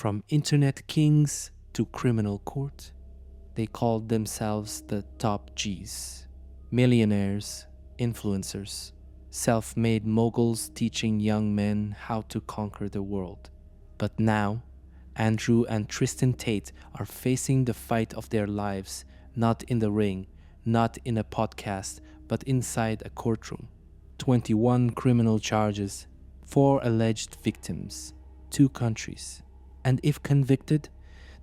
From internet kings to criminal court, they called themselves the top Gs. Millionaires, influencers, self-made moguls teaching young men how to conquer the world. But now, Andrew and Tristan Tate are facing the fight of their lives, not in the ring, not in a podcast, but inside a courtroom. 21 criminal charges, 4 alleged victims, 2 countries. And if convicted,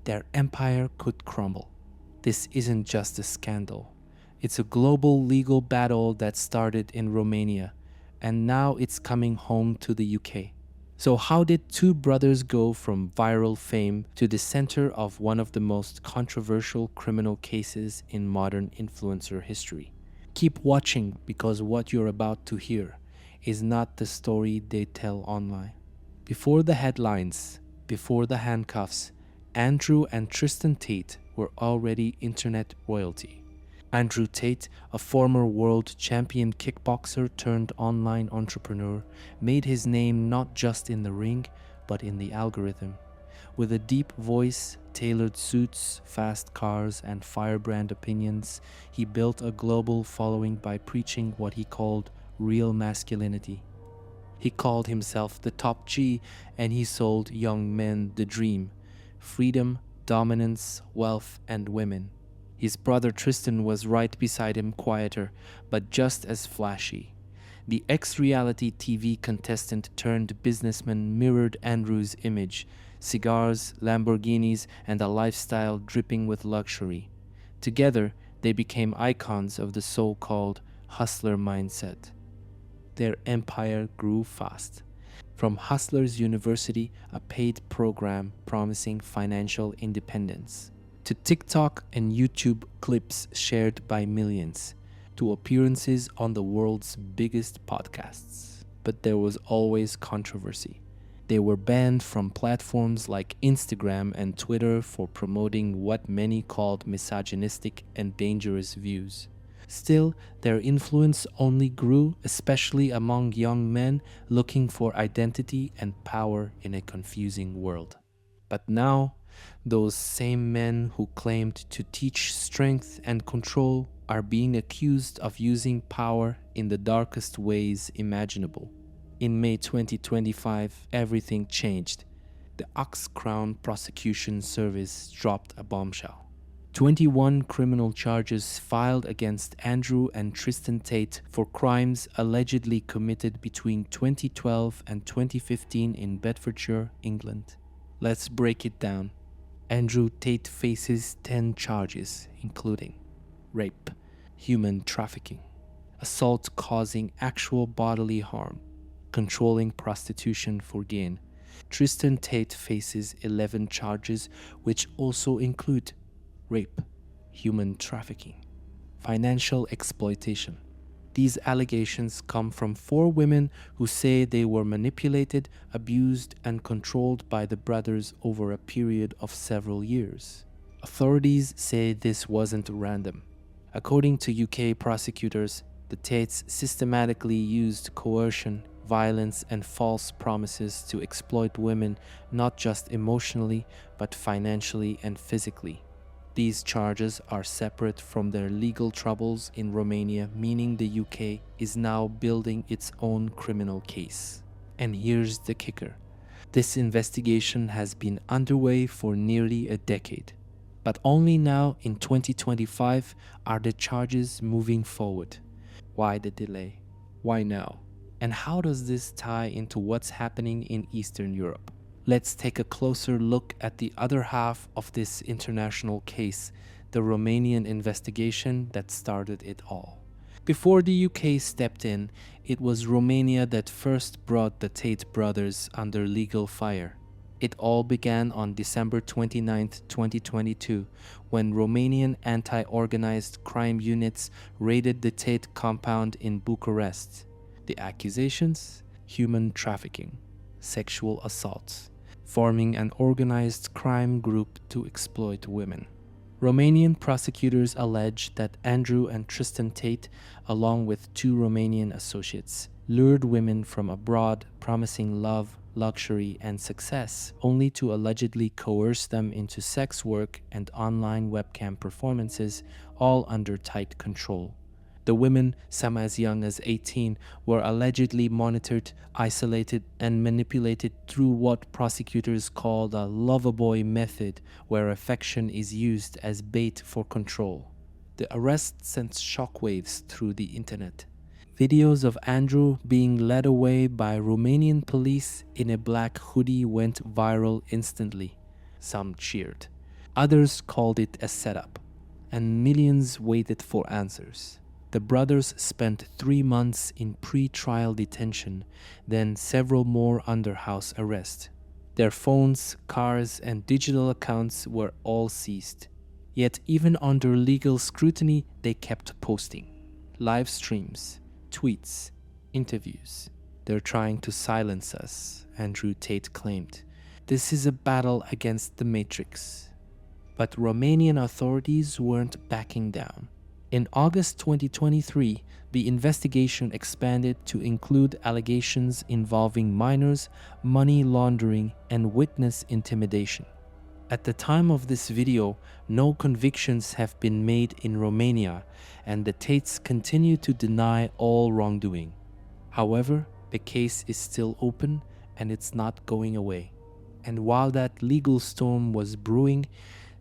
their empire could crumble. This isn't just a scandal. It's a global legal battle that started in Romania, and now it's coming home to the UK. So how did two brothers go from viral fame to the center of one of the most controversial criminal cases in modern influencer history? Keep watching, because what you're about to hear is not the story they tell online. Before the headlines, before the handcuffs, Andrew and Tristan Tate were already internet royalty. Andrew Tate, a former world champion kickboxer turned online entrepreneur, made his name not just in the ring, but in the algorithm. With a deep voice, tailored suits, fast cars, and firebrand opinions, he built a global following by preaching what he called real masculinity. He called himself the top G, and he sold young men the dream: freedom, dominance, wealth, and women. His brother Tristan was right beside him, quieter, but just as flashy. The ex-reality TV contestant turned businessman mirrored Andrew's image: cigars, Lamborghinis, and a lifestyle dripping with luxury. Together, they became icons of the so-called hustler mindset. Their empire grew fast. From Hustlers University, a paid program promising financial independence, to TikTok and YouTube clips shared by millions, to appearances on the world's biggest podcasts. But there was always controversy. They were banned from platforms like Instagram and Twitter for promoting what many called misogynistic and dangerous views. Still, their influence only grew, especially among young men looking for identity and power in a confusing world. But now, those same men who claimed to teach strength and control are being accused of using power in the darkest ways imaginable. In May 2025, everything changed. The Ox Crown Prosecution Service dropped a bombshell. 21 criminal charges filed against Andrew and Tristan Tate for crimes allegedly committed between 2012 and 2015 in Bedfordshire, England. Let's break it down. Andrew Tate faces 10 charges, including rape, human trafficking, assault causing actual bodily harm, controlling prostitution for gain. Tristan Tate faces 11 charges, which also include rape, human trafficking, financial exploitation. These allegations come from 4 women who say they were manipulated, abused, and controlled by the brothers over a period of several years. Authorities say this wasn't random. According to UK prosecutors, the Tates systematically used coercion, violence, and false promises to exploit women not just emotionally, but financially and physically. These charges are separate from their legal troubles in Romania, meaning the UK is now building its own criminal case. And here's the kicker. This investigation has been underway for nearly a decade. But only now, in 2025, are the charges moving forward. Why the delay? Why now? And how does this tie into what's happening in Eastern Europe? Let's take a closer look at the other half of this international case, the Romanian investigation that started it all. Before the UK stepped in, it was Romania that first brought the Tate brothers under legal fire. It all began on December 29, 2022, when Romanian anti-organized crime units raided the Tate compound in Bucharest. The accusations? Human trafficking, sexual assaults, forming an organized crime group to exploit women. Romanian prosecutors allege that Andrew and Tristan Tate, along with two Romanian associates, lured women from abroad promising love, luxury, and success, only to allegedly coerce them into sex work and online webcam performances, all under tight control. The women, some as young as 18, were allegedly monitored, isolated, and manipulated through what prosecutors called a loverboy method, where affection is used as bait for control. The arrest sent shockwaves through the internet. Videos of Andrew being led away by Romanian police in a black hoodie went viral instantly. Some cheered. Others called it a setup, and millions waited for answers. The brothers spent 3 months in pre-trial detention, then several more under house arrest. Their phones, cars, and digital accounts were all seized. Yet even under legal scrutiny, they kept posting. Live streams, tweets, interviews. "They're trying to silence us," Andrew Tate claimed. "This is a battle against the Matrix." But Romanian authorities weren't backing down. In August 2023, the investigation expanded to include allegations involving minors, money laundering, and witness intimidation. At the time of this video, no convictions have been made in Romania, and the Tates continue to deny all wrongdoing. However, the case is still open and it's not going away. And while that legal storm was brewing,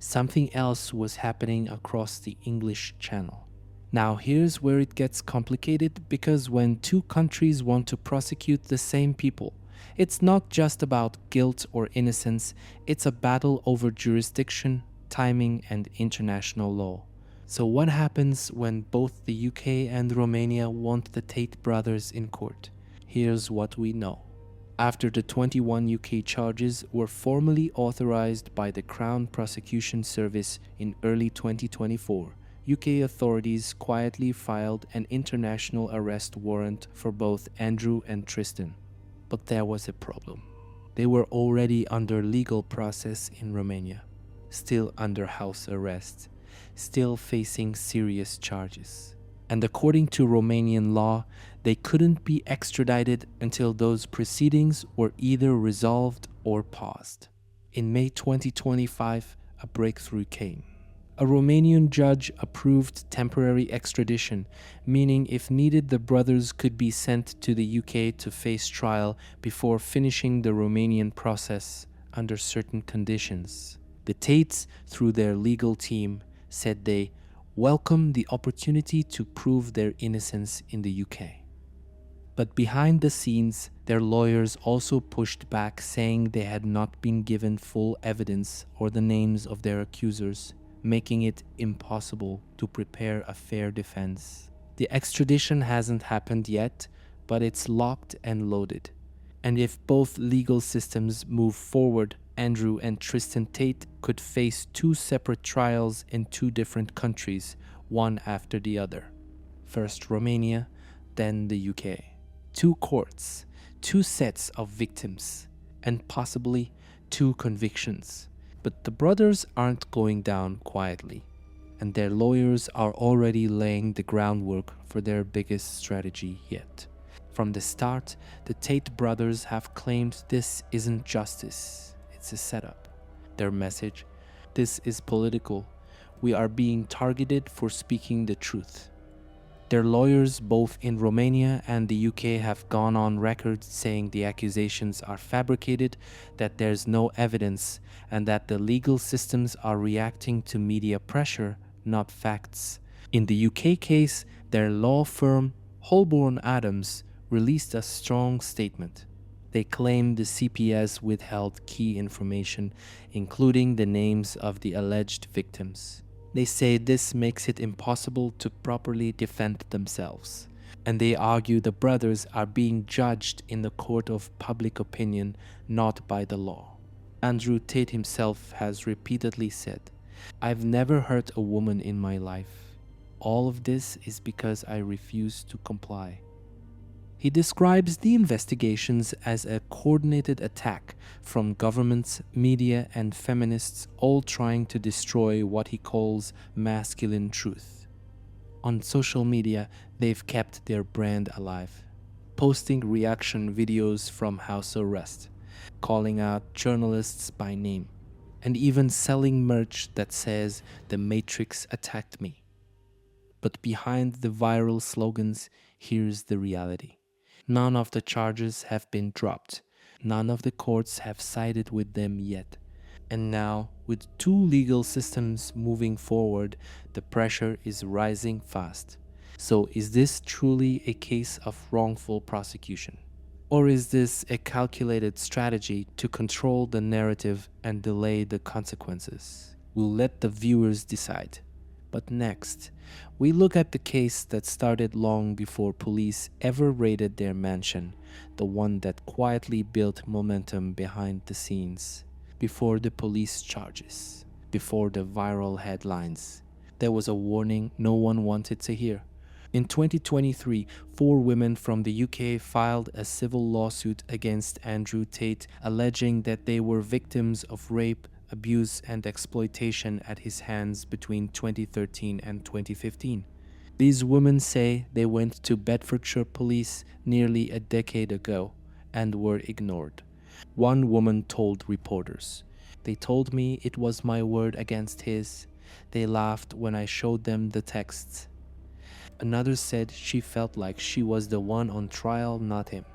something else was happening across the English Channel. Now here's where it gets complicated, because when two countries want to prosecute the same people, it's not just about guilt or innocence, it's a battle over jurisdiction, timing, and international law. So what happens when both the UK and Romania want the Tate brothers in court? Here's what we know. After the 21 UK charges were formally authorized by the Crown Prosecution Service in early 2024, UK authorities quietly filed an international arrest warrant for both Andrew and Tristan. But there was a problem. They were already under legal process in Romania, still under house arrest, still facing serious charges. And according to Romanian law, they couldn't be extradited until those proceedings were either resolved or paused. In May 2025, a breakthrough came. A Romanian judge approved temporary extradition, meaning if needed, the brothers could be sent to the UK to face trial before finishing the Romanian process under certain conditions. The Tates, through their legal team, said they welcome the opportunity to prove their innocence in the UK. But behind the scenes, their lawyers also pushed back, saying they had not been given full evidence or the names of their accusers, making it impossible to prepare a fair defense. The extradition hasn't happened yet, but it's locked and loaded. And if both legal systems move forward, Andrew and Tristan Tate could face 2 separate trials in 2 different countries, one after the other. First Romania, then the UK. 2 courts, 2 sets of victims, and possibly 2 convictions. But the brothers aren't going down quietly, and their lawyers are already laying the groundwork for their biggest strategy yet. From the start, the Tate brothers have claimed this isn't justice, it's a setup. Their message: this is political. We are being targeted for speaking the truth. Their lawyers, both in Romania and the UK, have gone on record saying the accusations are fabricated, that there's no evidence, and that the legal systems are reacting to media pressure, not facts. In the UK case, their law firm, Holborn Adams, released a strong statement. They claim the CPS withheld key information, including the names of the alleged victims. They say this makes it impossible to properly defend themselves, and they argue the brothers are being judged in the court of public opinion, not by the law. Andrew Tate himself has repeatedly said, "I've never hurt a woman in my life. All of this is because I refuse to comply." He describes the investigations as a coordinated attack from governments, media, and feminists, all trying to destroy what he calls masculine truth. On social media, they've kept their brand alive, posting reaction videos from house arrest, calling out journalists by name, and even selling merch that says, "The Matrix attacked me." But behind the viral slogans, here's the reality. None of the charges have been dropped. None of the courts have sided with them yet. And now, with two legal systems moving forward, the pressure is rising fast. So, is this truly a case of wrongful prosecution? Or is this a calculated strategy to control the narrative and delay the consequences? We'll let the viewers decide. But next, we look at the case that started long before police ever raided their mansion, the one that quietly built momentum behind the scenes. Before the police charges, before the viral headlines, there was a warning no one wanted to hear. In 2023, four women from the UK filed a civil lawsuit against Andrew Tate, alleging that they were victims of rape, abuse, and exploitation at his hands between 2013 and 2015. These women say they went to Bedfordshire police nearly a decade ago and were ignored. One woman told reporters, "They told me it was my word against his. They laughed when I showed them the texts." Another said she felt like she was the one on trial, not him.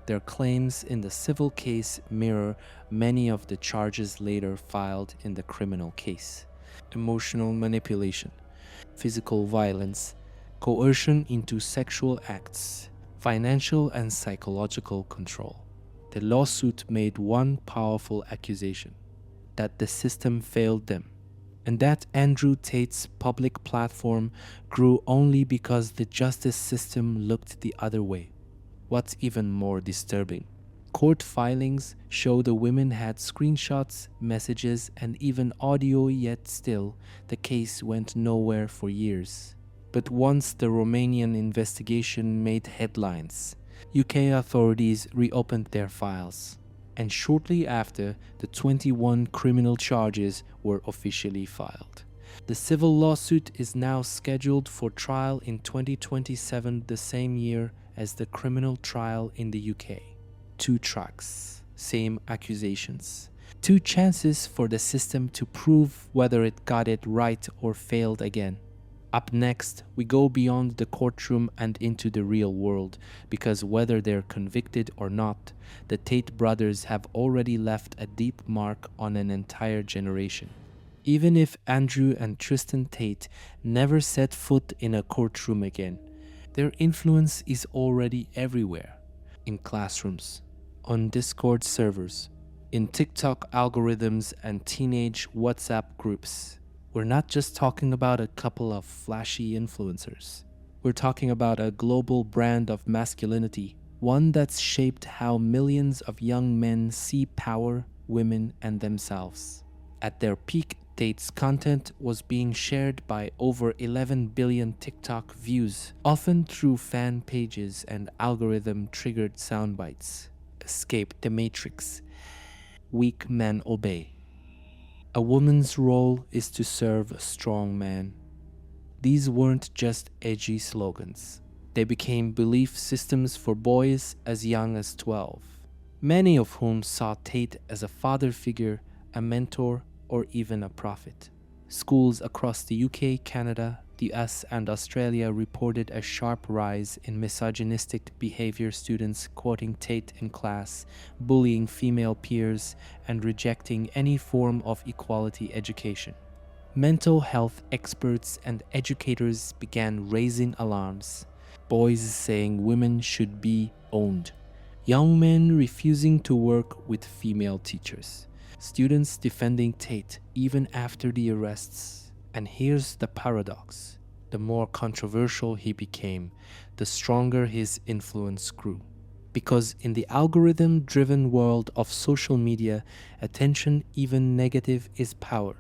Their claims in the civil case mirror many of the charges later filed in the criminal case. Emotional manipulation, physical violence, coercion into sexual acts, financial and psychological control. The lawsuit made one powerful accusation: that the system failed them, and that Andrew Tate's public platform grew only because the justice system looked the other way. What's even more disturbing, court filings show the women had screenshots, messages, and even audio, yet still, the case went nowhere for years. But once the Romanian investigation made headlines, UK authorities reopened their files, and shortly after, the 21 criminal charges were officially filed. The civil lawsuit is now scheduled for trial in 2027, the same year as the criminal trial in the UK. Two tracks, same accusations. Two chances for the system to prove whether it got it right or failed again. Up next, we go beyond the courtroom and into the real world, because whether they're convicted or not, the Tate brothers have already left a deep mark on an entire generation. Even if Andrew and Tristan Tate never set foot in a courtroom again, their influence is already everywhere. In classrooms, on Discord servers, in TikTok algorithms and teenage WhatsApp groups. We're not just talking about a couple of flashy influencers. We're talking about a global brand of masculinity, one that's shaped how millions of young men see power, women, and themselves. At their peak, Tate's content was being shared by over 11 billion TikTok views, often through fan pages and algorithm-triggered soundbites. Escape the Matrix. Weak men obey. A woman's role is to serve a strong man. These weren't just edgy slogans. They became belief systems for boys as young as 12, many of whom saw Tate as a father figure, a mentor, or even a prophet. Schools across the UK, Canada, the US, and Australia reported a sharp rise in misogynistic behavior, students quoting Tate in class, bullying female peers, and rejecting any form of equality education. Mental health experts and educators began raising alarms, boys saying women should be owned, young men refusing to work with female teachers, students defending Tate even after the arrests. And here's the paradox. The more controversial he became, the stronger his influence grew. Because in the algorithm-driven world of social media, attention, even negative, is power.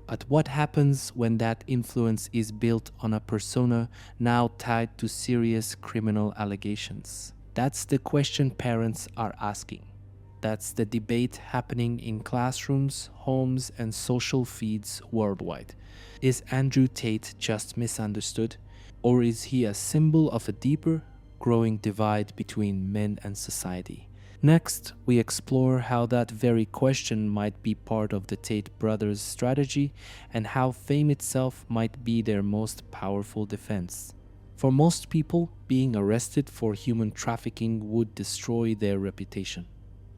But what happens when that influence is built on a persona now tied to serious criminal allegations? That's the question parents are asking. That's the debate happening in classrooms, homes, and social feeds worldwide. Is Andrew Tate just misunderstood? Or is he a symbol of a deeper, growing divide between men and society? Next, we explore how that very question might be part of the Tate brothers' strategy and how fame itself might be their most powerful defense. For most people, being arrested for human trafficking would destroy their reputation.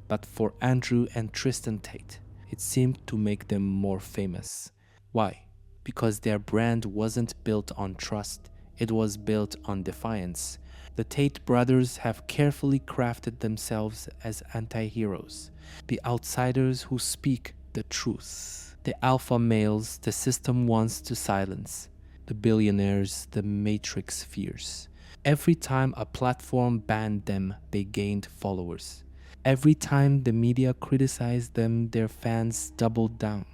But for Andrew and Tristan Tate, it seemed to make them more famous. Why? Because their brand wasn't built on trust, it was built on defiance. The Tate brothers have carefully crafted themselves as anti-heroes, the outsiders who speak the truth, the alpha males the system wants to silence, the billionaires the matrix fears. Every time a platform banned them, they gained followers. Every time the media criticized them, their fans doubled down.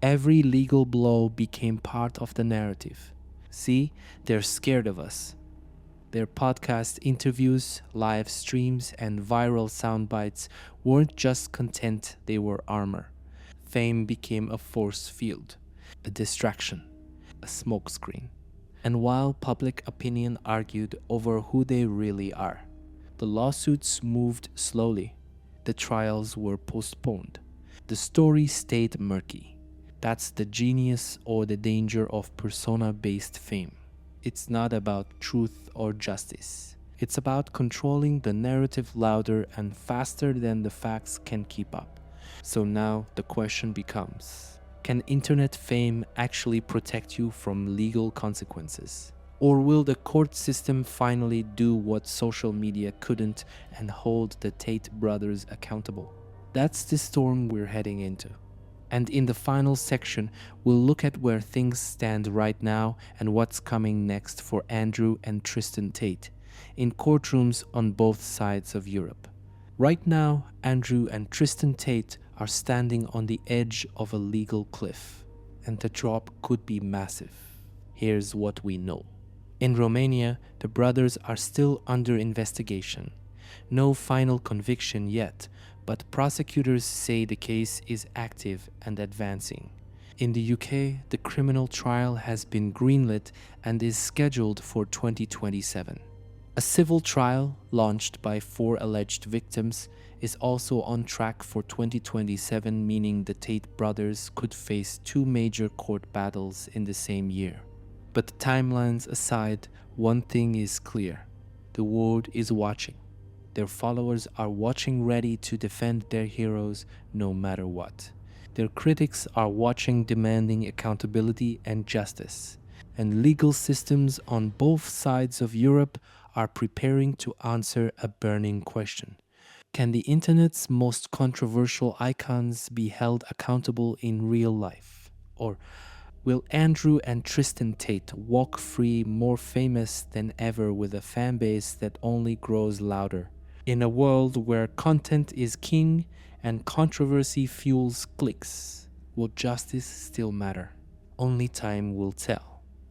Every legal blow became part of the narrative. See, they're scared of us. Their podcast interviews, live streams, and viral sound bites weren't just content, they were armor. Fame became a force field, a distraction, a smokescreen. And while public opinion argued over who they really are, the lawsuits moved slowly. The trials were postponed. The story stayed murky. That's the genius or the danger of persona-based fame. It's not about truth or justice. It's about controlling the narrative louder and faster than the facts can keep up. So now the question becomes, can internet fame actually protect you from legal consequences? Or will the court system finally do what social media couldn't and hold the Tate brothers accountable? That's the storm we're heading into. And in the final section, we'll look at where things stand right now and what's coming next for Andrew and Tristan Tate in courtrooms on both sides of Europe. Right now, Andrew and Tristan Tate are standing on the edge of a legal cliff, and the drop could be massive. Here's what we know. In Romania, the brothers are still under investigation. No final conviction yet, but prosecutors say the case is active and advancing. In the UK, the criminal trial has been greenlit and is scheduled for 2027. A civil trial, launched by 4 alleged victims, is also on track for 2027, meaning the Tate brothers could face 2 major court battles in the same year. But timelines aside, one thing is clear. The world is watching. Their followers are watching, ready to defend their heroes no matter what. Their critics are watching, demanding accountability and justice. And legal systems on both sides of Europe are preparing to answer a burning question. Can the internet's most controversial icons be held accountable in real life? Or will Andrew and Tristan Tate walk free, more famous than ever, with a fan base that only grows louder? In a world where content is king and controversy fuels clicks, will justice still matter? Only time will tell.